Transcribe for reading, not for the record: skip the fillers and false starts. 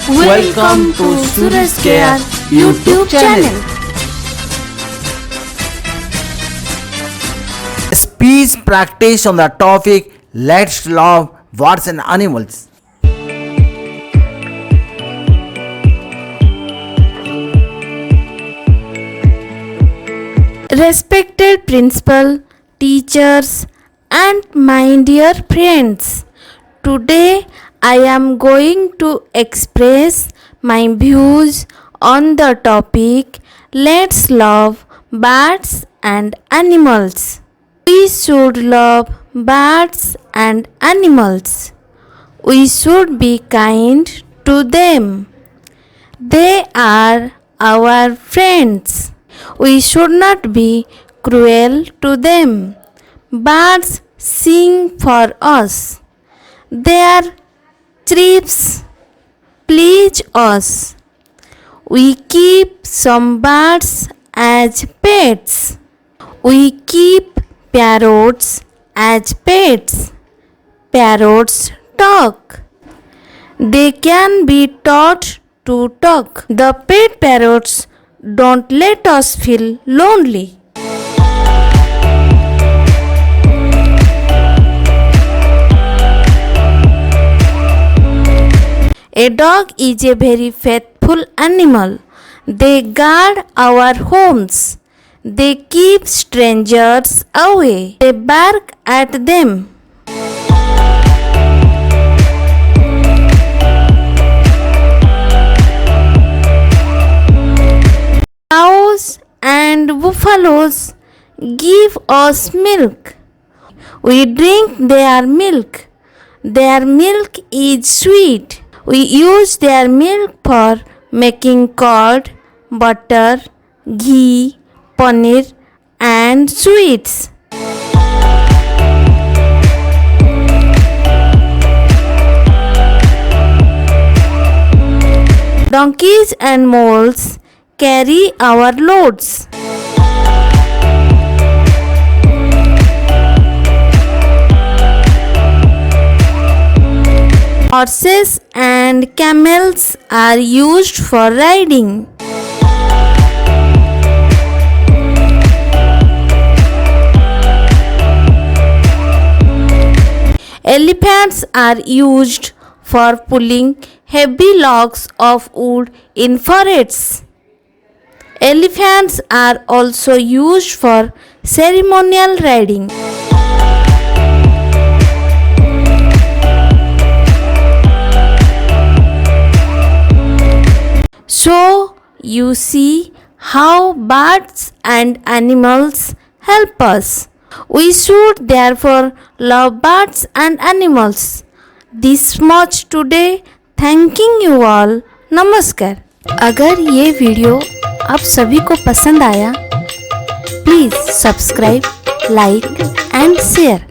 Welcome to Suraj YouTube channel. Speech practice on the topic Let's Love Birds and Animals. Respected principal, teachers, and my dear friends, today I am going to express my views on the topic Let's Love Birds and Animals. We should love birds and animals. We should be kind to them. They are our friends. We should not be cruel to them. Birds sing for us. Their chirps please us. We keep some birds as pets. We keep parrots as pets. Parrots talk. They can be taught to talk. The pet parrots don't let us feel lonely. A dog is a very faithful animal. They guard our homes. They keep strangers away. They bark at them. Cows and buffaloes give us milk. We drink their milk. Their milk is sweet. We use their milk for making curd, butter, ghee, paneer, and sweets. Donkeys and mules carry our loads. Horses and camels are used for riding. Elephants are used for pulling heavy logs of wood in forests. Elephants are also used for ceremonial riding. So, you see how birds and animals help us. We should therefore love birds and animals. This much today. Thanking you all. नमस्कार. अगर ये video आप सभी को पसंद आया, please subscribe, like and share.